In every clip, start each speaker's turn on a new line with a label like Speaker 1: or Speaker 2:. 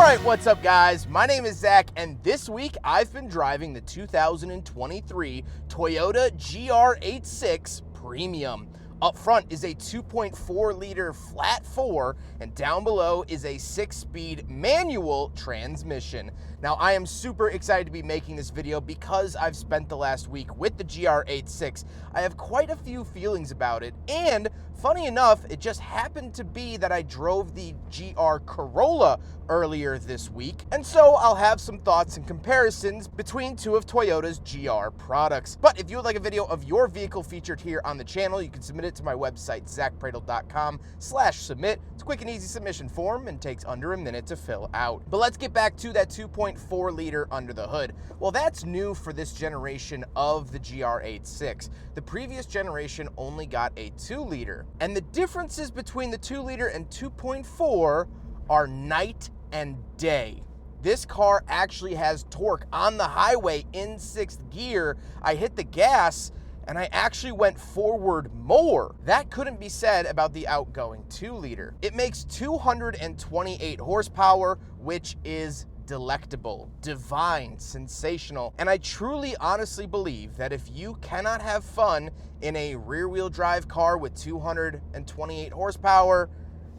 Speaker 1: Alright, what's up guys? My name is Zach, and this week I've been driving the 2023 Toyota GR86 Premium. Up front is a 2.4 liter flat 4, and down below is a 6-speed manual transmission. Now, I am super excited to be making this video because I've spent the last week with the GR86. I have quite a few feelings about it, and funny enough, it just happened to be that I drove the GR Corolla earlier this week, and so I'll have some thoughts and comparisons between two of Toyota's GR products. But if you would like a video of your vehicle featured here on the channel, you can submit it to my website, zackpradel.com/submit. It's a quick and easy submission form and takes under a minute to fill out. But let's get back to that 2.4 liter under the hood. Well, that's new for this generation of the GR86. The previous generation only got a 2 liter. And the differences between the 2 liter and 2.4 are night and day. This car actually has torque on the highway in 6th gear. I hit the gas and I actually went forward more. That couldn't be said about the outgoing 2 liter. It makes 228 horsepower, which is delectable, divine, sensational. And I truly honestly believe that if you cannot have fun in a rear-wheel drive car with 228 horsepower,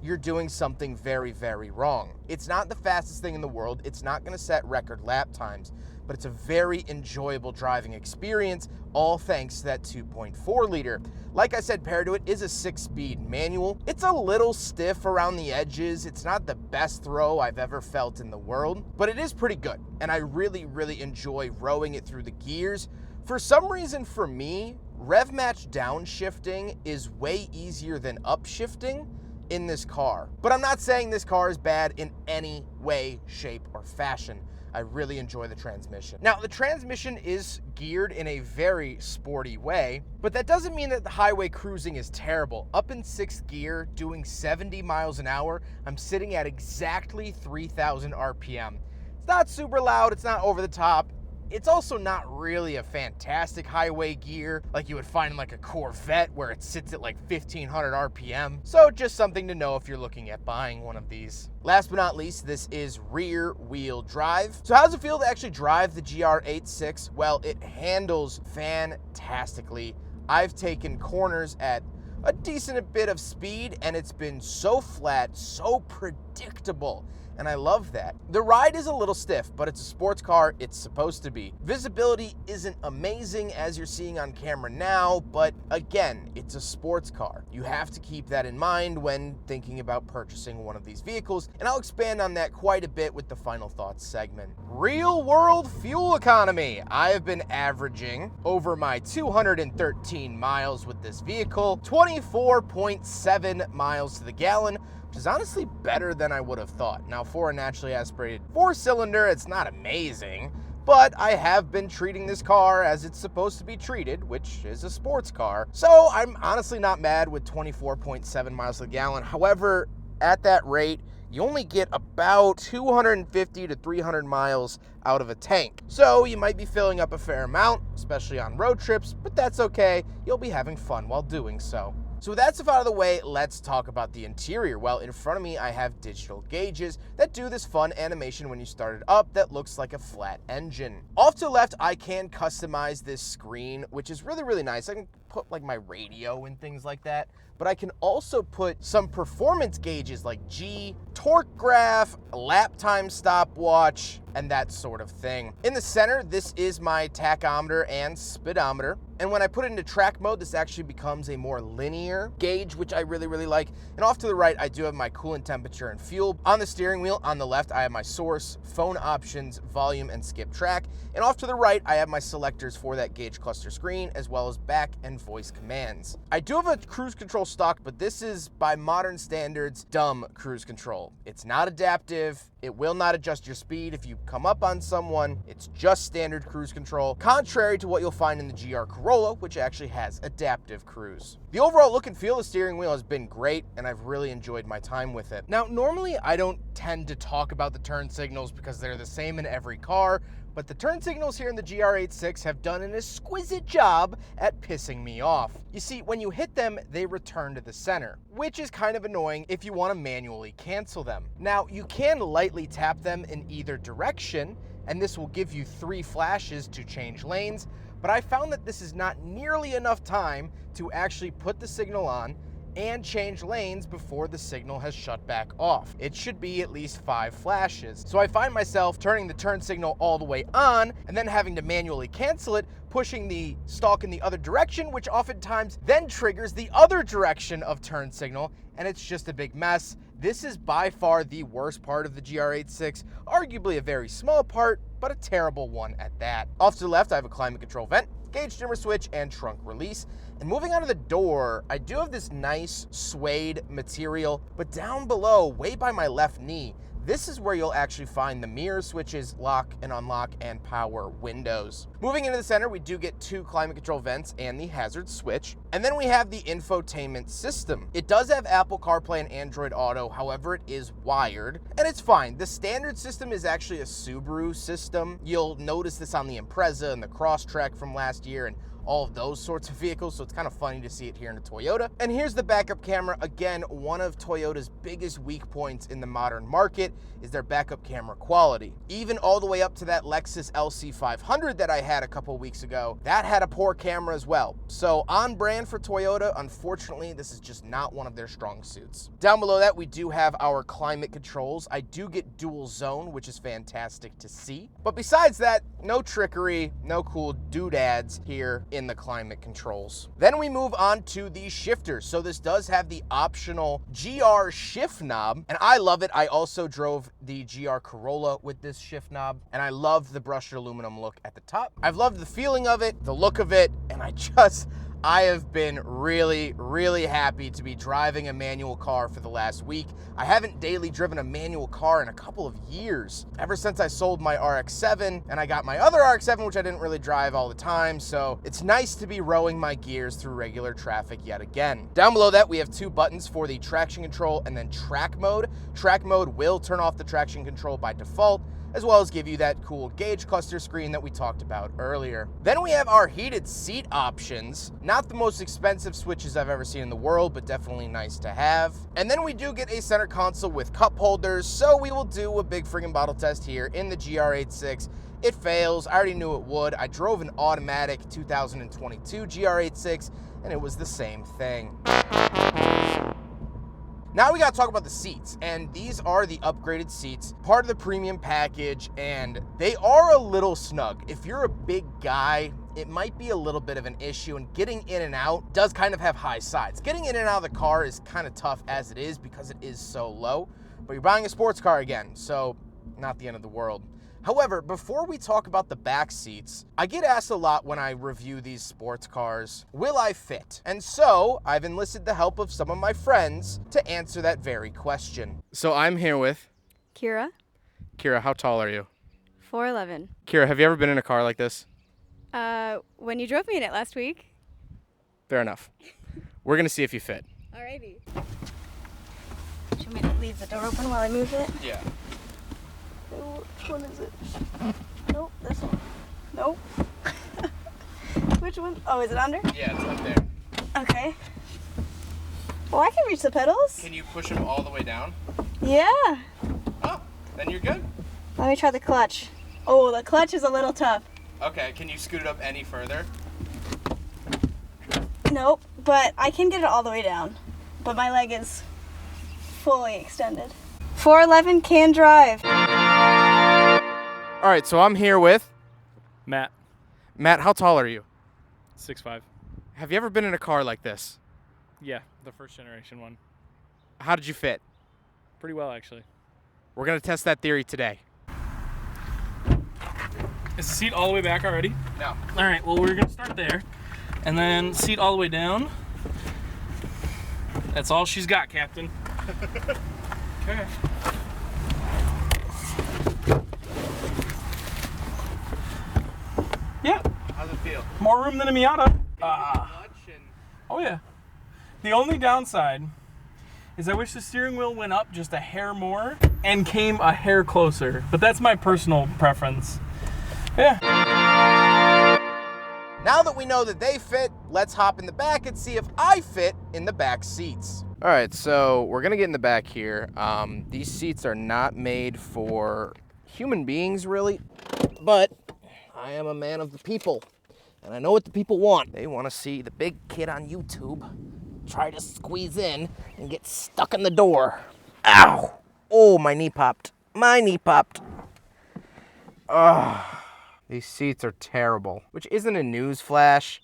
Speaker 1: you're doing something very, very wrong. It's not the fastest thing in the world. It's not gonna set record lap times, but it's a very enjoyable driving experience, all thanks to that 2.4 liter. Like I said, paired to it is a 6-speed manual. It's a little stiff around the edges. It's not the best throw I've ever felt in the world, but it is pretty good. And I really, really enjoy rowing it through the gears. For some reason, for me, rev match downshifting is way easier than upshifting in this car. But I'm not saying this car is bad in any way, shape, or fashion. I really enjoy the transmission. Now, the transmission is geared in a very sporty way, but that doesn't mean that the highway cruising is terrible. Up in 6th gear, doing 70 miles an hour, I'm sitting at exactly 3,000 RPM. It's not super loud, it's not over the top. It's also not really a fantastic highway gear like you would find in like a Corvette where it sits at like 1,500 RPM. So just something to know if you're looking at buying one of these. Last but not least, this is rear wheel drive. So how does it feel to actually drive the GR86? Well, it handles fantastically. I've taken corners at a decent bit of speed and it's been so flat, so predictable. And I love that. The ride is a little stiff, but it's a sports car. It's supposed to be. Visibility isn't amazing as you're seeing on camera now, but again, it's a sports car. You have to keep that in mind when thinking about purchasing one of these vehicles, and I'll expand on that quite a bit with the final thoughts segment. Real world fuel economy. I have been averaging over my 213 miles with this vehicle, 24.7 miles to the gallon, which is honestly better than I would have thought. Now, for a naturally aspirated 4-cylinder, it's not amazing, but I have been treating this car as it's supposed to be treated, which is a sports car. So I'm honestly not mad with 24.7 miles to the gallon. However, at that rate, you only get about 250 to 300 miles out of a tank. So you might be filling up a fair amount, especially on road trips, but that's okay. You'll be having fun while doing so. So with that stuff out of the way, let's talk about the interior. Well, in front of me, I have digital gauges that do this fun animation when you start it up that looks like a flat engine. Off to the left, I can customize this screen, which is really, really nice. I can put like my radio and things like that, but I can also put some performance gauges like G, torque graph, lap time stopwatch, and that sort of thing. In the center, this is my tachometer and speedometer. And when I put it into track mode, this actually becomes a more linear gauge, which I really, really like. And off to the right, I do have my coolant temperature and fuel. On the steering wheel, on the left, I have my source, phone options, volume, and skip track. And off to the right, I have my selectors for that gauge cluster screen, as well as back and voice commands. I do have a cruise control stock, but this is, by modern standards, dumb cruise control. It's not adaptive. It will not adjust your speed if you come up on someone. It's just standard cruise control, contrary to what you'll find in the GR Corolla, which actually has adaptive cruise. The overall look and feel of the steering wheel has been great, and I've really enjoyed my time with it. Now, normally I don't tend to talk about the turn signals because they're the same in every car, but the turn signals here in the GR86 have done an exquisite job at pissing me off. You see, when you hit them, they return to the center, which is kind of annoying if you want to manually cancel them. Now, you can lightly lightly tap them in either direction, and this will give you 3 flashes to change lanes, but I found that this is not nearly enough time to actually put the signal on and change lanes before the signal has shut back off. It should be at least 5 flashes. So I find myself turning the turn signal all the way on and then having to manually cancel it, pushing the stalk in the other direction, which oftentimes then triggers the other direction of turn signal, and it's just a big mess. This is by far the worst part of the GR86, arguably a very small part, but a terrible one at that. Off to the left, I have a climate control vent, gauge dimmer switch, and trunk release. And moving on to the door, I do have this nice suede material, but down below, way by my left knee, this is where you'll actually find the mirror switches, lock and unlock, and power windows. Moving into the center, we do get 2 climate control vents and the hazard switch. And then we have the infotainment system. It does have Apple CarPlay and Android Auto, however, it is wired, and it's fine. The standard system is actually a Subaru system. You'll notice this on the Impreza and the Crosstrek from last year, and all of those sorts of vehicles, so it's kind of funny to see it here in a Toyota. And here's the backup camera. Again, one of Toyota's biggest weak points in the modern market is their backup camera quality. Even all the way up to that Lexus LC500 that I had a couple weeks ago, that had a poor camera as well. So on brand for Toyota, unfortunately, this is just not one of their strong suits. Down below that, we do have our climate controls. I do get dual zone, which is fantastic to see. But besides that, no trickery, no cool doodads here in the climate controls. Then we move on to the shifters. So this does have the optional GR shift knob, and I love it. I also drove the GR Corolla with this shift knob, and I love the brushed aluminum look at the top. I've loved the feeling of it, the look of it, and I have been really, really happy to be driving a manual car for the last week. I haven't daily driven a manual car in a couple of years, ever since I sold my RX-7 and I got my other RX-7, which I didn't really drive all the time. So it's nice to be rowing my gears through regular traffic yet again. Down below that, we have 2 buttons for the traction control and then track mode. Track mode will turn off the traction control by default, as well as give you that cool gauge cluster screen that we talked about earlier. Then we have our heated seat options. Not the most expensive switches I've ever seen in the world, but definitely nice to have. And then we do get a center console with cup holders, so we will do a big friggin' bottle test here in the GR86. It fails. I already knew it would. I drove an automatic 2022 GR86, and it was the same thing. Now we gotta talk about the seats, and these are the upgraded seats, part of the premium package, and they are a little snug. If you're a big guy, it might be a little bit of an issue, and getting in and out does kind of have high sides. Getting in and out of the car is kind of tough as it is because it is so low, but you're buying a sports car again, so not the end of the world. However, before we talk about the back seats, I get asked a lot when I review these sports cars, will I fit? And so I've enlisted the help of some of my friends to answer that very question. So I'm here with
Speaker 2: Kira.
Speaker 1: Kira, how tall are you?
Speaker 2: 4'11".
Speaker 1: Kira, have you ever been in a car like this?
Speaker 2: When you drove me in it last week.
Speaker 1: Fair enough. We're gonna see if you fit.
Speaker 2: Alrighty. Do you want me to leave the door open while I move it?
Speaker 1: Yeah.
Speaker 2: Which one is it? Nope, this one. Nope. Which one? Oh, is it under?
Speaker 1: Yeah, it's up there.
Speaker 2: Okay. Well, I can reach the pedals.
Speaker 1: Can you push them all the way down?
Speaker 2: Yeah.
Speaker 1: Oh, then you're good.
Speaker 2: Let me try the clutch. Oh, the clutch is a little tough.
Speaker 1: Okay, can you scoot it up any further?
Speaker 2: Nope, but I can get it all the way down. But my leg is fully extended. 4'11" can drive.
Speaker 1: All right, so I'm here with
Speaker 3: Matt,
Speaker 1: Matt. How tall are you?
Speaker 3: 6'5".
Speaker 1: Have you ever been in a car like this?
Speaker 3: Yeah, the first generation one.
Speaker 1: How did you fit?
Speaker 3: Pretty well, actually.
Speaker 1: We're gonna test that theory today.
Speaker 3: Is the seat all the way back already?
Speaker 1: No.
Speaker 3: All right, well, we're gonna start there. And then seat all the way down. That's all she's got, Captain. Okay. Yeah,
Speaker 1: How's it feel?
Speaker 3: more room than a Miata. Oh yeah. The only downside is I wish the steering wheel went up just a hair more and came a hair closer. But that's my personal preference. Yeah.
Speaker 1: Now that we know that they fit, let's hop in the back and see if I fit in the back seats. All right, so we're gonna get in the back here. These seats are not made for human beings, really, but I am a man of the people, and I know what the people want. They want to see the big kid on YouTube try to squeeze in and get stuck in the door. Ow! Oh, my knee popped. My knee popped. Ugh. These seats are terrible, which isn't a news flash.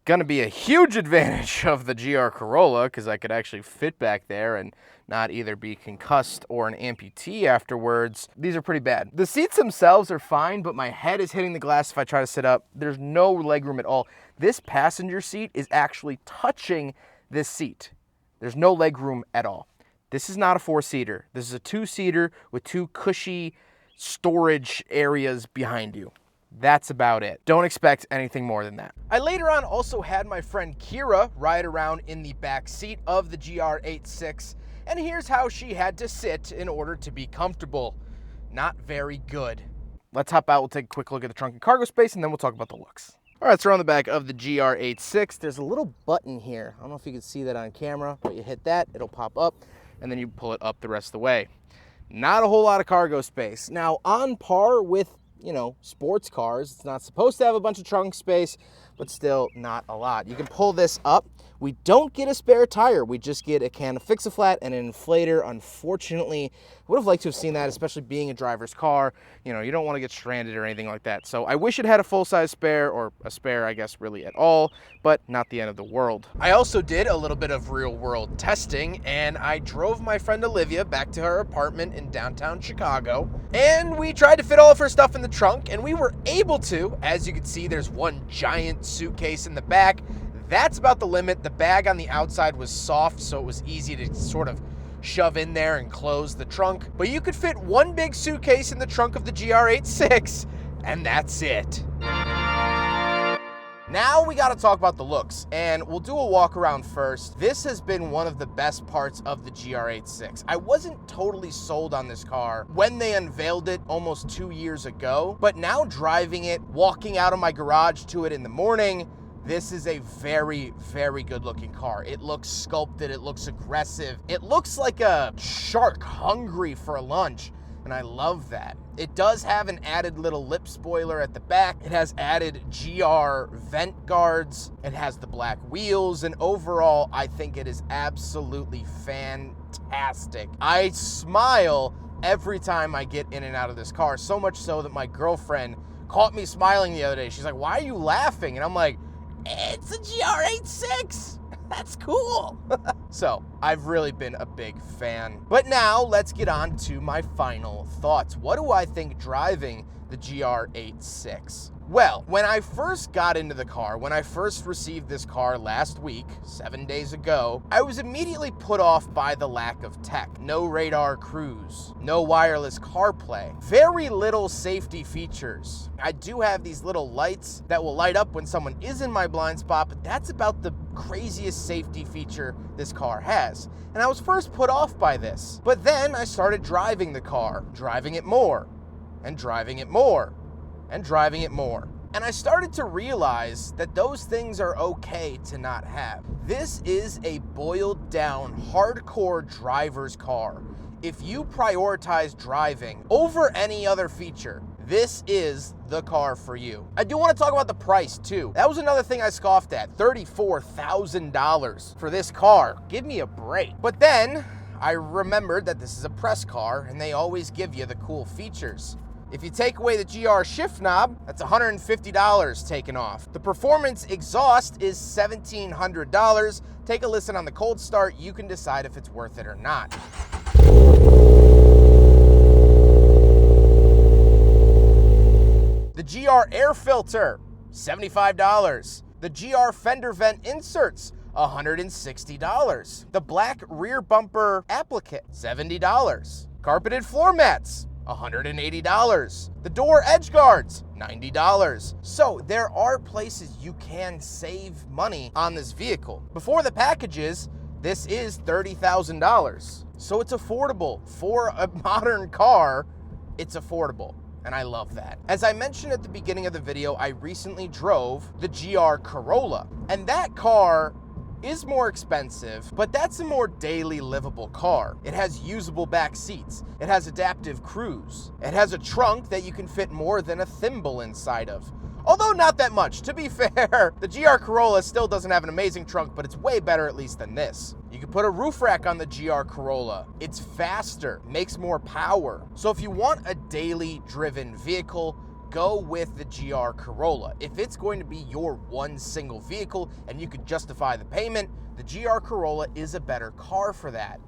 Speaker 1: Gonna be a huge advantage of the GR Corolla because I could actually fit back there and not either be concussed or an amputee afterwards. These are pretty bad. The seats themselves are fine, but my head is hitting the glass if I try to sit up. There's no legroom at all. This passenger seat is actually touching this seat. There's no legroom at all. This is not a 4-seater. This is a 2-seater with 2 cushy storage areas behind you. That's about it. Don't expect anything more than that. I later on also had my friend Kira ride around in the back seat of the GR86, and here's how she had to sit in order to be comfortable. Not very good. Let's hop out, we'll take a quick look at the trunk and cargo space, and then we'll talk about the looks. All right, so we're on the back of the GR86. There's a little button here. I don't know if you can see that on camera, but you hit that, it'll pop up, and then you pull it up the rest of the way. Not a whole lot of cargo space. Now, on par with, you know, sports cars, it's not supposed to have a bunch of trunk space, but still not a lot. You can pull this up. We don't get a spare tire. We just get a can of Fix-A-Flat and an inflator. Unfortunately, I would have liked to have seen that, especially being a driver's car. You know, you don't want to get stranded or anything like that. So I wish it had a full-size spare, or a spare, I guess, really at all, but not the end of the world. I also did a little bit of real-world testing, and I drove my friend Olivia back to her apartment in downtown Chicago, and we tried to fit all of her stuff in the trunk, and we were able to. As you can see, there's one giant suitcase in the back. That's about the limit. The bag on the outside was soft, so it was easy to sort of shove in there and close the trunk. But you could fit one big suitcase in the trunk of the GR86, and that's it. Now we gotta talk about the looks, and we'll do a walk around first. This has been one of the best parts of the GR86. I wasn't totally sold on this car when they unveiled it almost 2 years ago, but now driving it, walking out of my garage to it in the morning, this is a very, very good looking car. It looks sculpted, it looks aggressive. It looks like a shark hungry for lunch, and I love that. It does have an added little lip spoiler at the back. It has added GR vent guards. It has the black wheels, and overall, I think it is absolutely fantastic. I smile every time I get in and out of this car, so much so that my girlfriend caught me smiling the other day. She's like, "Why are you laughing?" And I'm like, "It's a GR86. That's cool." So I've really been a big fan. But now let's get on to my final thoughts. What do I think driving the GR86? Well, when I first got into the car, when I first received this car last week, 7 days ago, I was immediately put off by the lack of tech. No radar cruise, no wireless CarPlay, very little safety features. I do have these little lights that will light up when someone is in my blind spot, but that's about the craziest safety feature this car has. And I was first put off by this, but then I started driving the car, driving it more, and driving it more, and driving it more. And I started to realize that those things are okay to not have. This is a boiled down, hardcore driver's car. If you prioritize driving over any other feature, this is the car for you. I do want to talk about the price too. That was another thing I scoffed at, $34,000 for this car. Give me a break. But then I remembered that this is a press car and they always give you the cool features. If you take away the GR shift knob, that's $150 taken off. The performance exhaust is $1,700. Take a listen on the cold start. You can decide if it's worth it or not. The GR air filter, $75. The GR fender vent inserts, $160. The black rear bumper applique, $70. Carpeted floor mats, $180. The door edge guards, $90. So there are places you can save money on this vehicle. Before the packages, this is $30,000. So it's affordable. For a modern car, it's affordable. and I love that. As I mentioned at the beginning of the video, I recently drove the GR Corolla, and that car is more expensive, but that's a more daily livable car. It has usable back seats. It has adaptive cruise. It has a trunk that you can fit more than a thimble inside of. Although not that much. To be fair, the GR Corolla still doesn't have an amazing trunk, but it's way better at least than this. You can put a roof rack on the GR Corolla. It's faster, makes more power. So if you want a daily driven vehicle, go with the GR Corolla. If it's going to be your one single vehicle and you could justify the payment, the GR Corolla is a better car for that.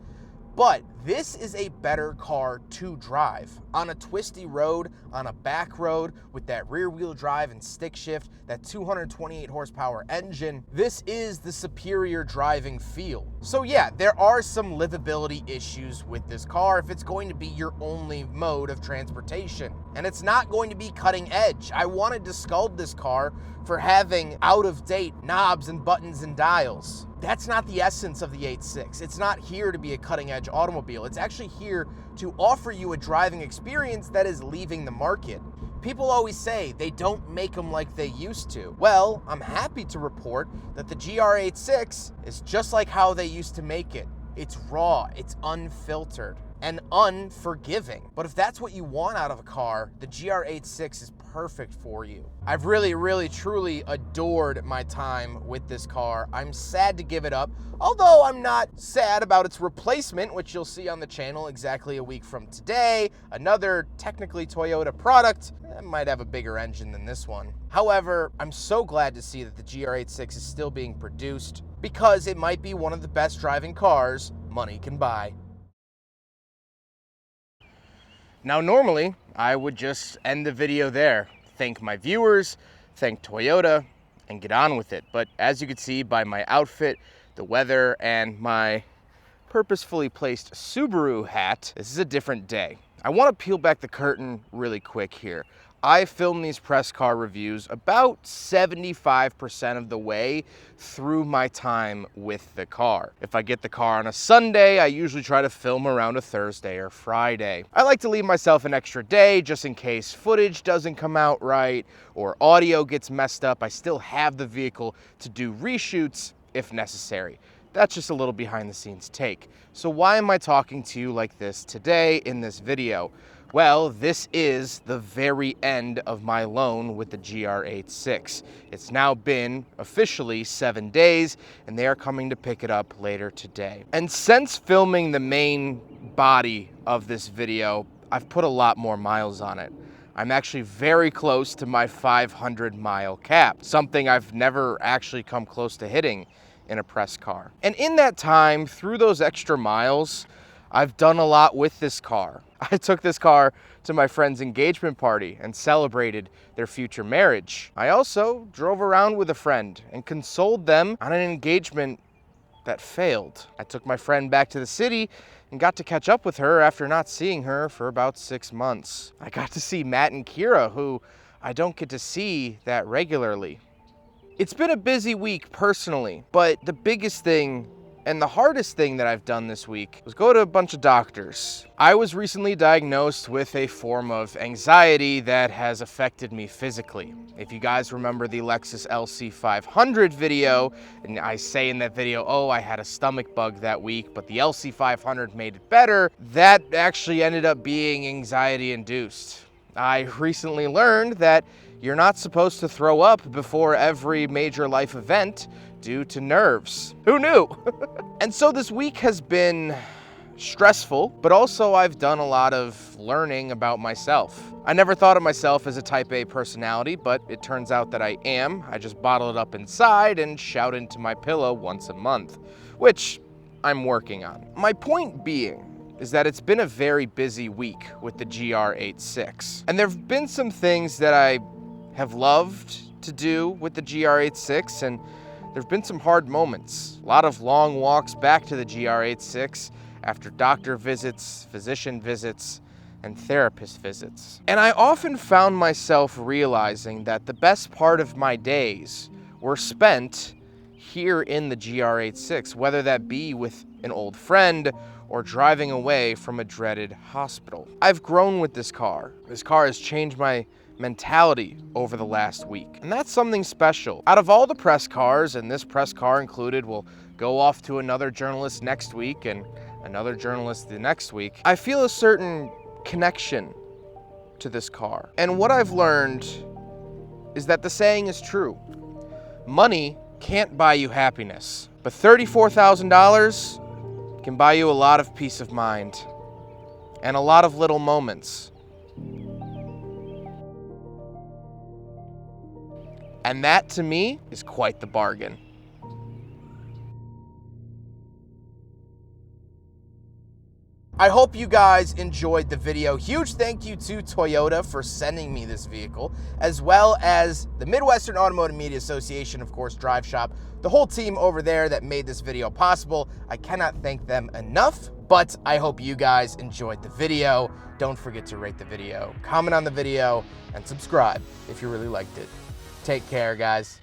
Speaker 1: But this is a better car to drive. On a twisty road, on a back road, with that rear wheel drive and stick shift, that 228 horsepower engine, this is the superior driving feel. So yeah, there are some livability issues with this car if it's going to be your only mode of transportation. And it's not going to be cutting edge. I wanted to scold this car for having out-of-date knobs and buttons and dials. That's not the essence of the 86. It's not here to be a cutting-edge automobile. It's actually here to offer you a driving experience that is leaving the market. People always say they don't make them like they used to. Well, I'm happy to report that the GR86 is just like how they used to make it. It's raw, it's unfiltered, and unforgiving. But if that's what you want out of a car, the GR86 is perfect for you. I've really, truly adored my time with this car. I'm sad to give it up, although I'm not sad about its replacement, which you'll see on the channel exactly a week from today. Another technically Toyota product. It might have a bigger engine than this one. However, I'm so glad to see that the GR86 is still being produced because it might be one of the best driving cars money can buy. Now, normally, I would just end the video there, thank my viewers, thank Toyota, and get on with it. But as you can see by my outfit, the weather, and my purposefully placed Subaru hat, this is a different day. I want to peel back the curtain really quick here. I film these press car reviews about 75% of the way through my time with the car. If I get the car on a Sunday, I usually try to film around a Thursday or Friday. I like to leave myself an extra day just in case footage doesn't come out right or audio gets messed up. I still have the vehicle to do reshoots if necessary. That's just a little behind the scenes take. So why am I talking to you like this today in this video? Well, this is the very end of my loan with the GR86. It's now been officially 7 days, and they are coming to pick it up later today. And since filming the main body of this video, I've put a lot more miles on it. I'm actually very close to my 500-mile cap, something I've never actually come close to hitting in a press car. And in that time, through those extra miles, I've done a lot with this car. I took this car to my friend's engagement party and celebrated their future marriage. I also drove around with a friend and consoled them on an engagement that failed. I took my friend back to the city and got to catch up with her after not seeing her for about 6 months. I got to see Matt and Kira, who I don't get to see that regularly. It's been a busy week personally, but the biggest thing and the hardest thing that I've done this week was go to a bunch of doctors. I was recently diagnosed with a form of anxiety that has affected me physically. If you guys remember the Lexus LC500 video, and I say in that video, oh, I had a stomach bug that week, but the LC500 made it better, that actually ended up being anxiety induced. I recently learned that you're not supposed to throw up before every major life event due to nerves. Who knew? And so this week has been stressful, but also I've done a lot of learning about myself. I never thought of myself as a type A personality, but it turns out that I am. I just bottle it up inside and shout into my pillow once a month, which I'm working on. My point being is that it's been a very busy week with the GR86. And there have been some things that I have loved to do with the GR86, and there have been some hard moments. A lot of long walks back to the GR86 after doctor visits, physician visits, and therapist visits. And I often found myself realizing that the best part of my days were spent here in the GR86, whether that be with an old friend or driving away from a dreaded hospital. I've grown with this car. This car has changed my mentality over the last week, and that's something special. Out of all the press cars, and this press car included, will go off to another journalist next week and another journalist the next week, I feel a certain connection to this car. And what I've learned is that the saying is true. Money can't buy you happiness, but $34,000 can buy you a lot of peace of mind and a lot of little moments. And that, to me, is quite the bargain. I hope you guys enjoyed the video. Huge thank you to Toyota for sending me this vehicle, as well as the Midwestern Automotive Media Association, of course, Drive Shop, the whole team over there that made this video possible. I cannot thank them enough, but I hope you guys enjoyed the video. Don't forget to rate the video, comment on the video, and subscribe if you really liked it. Take care, guys.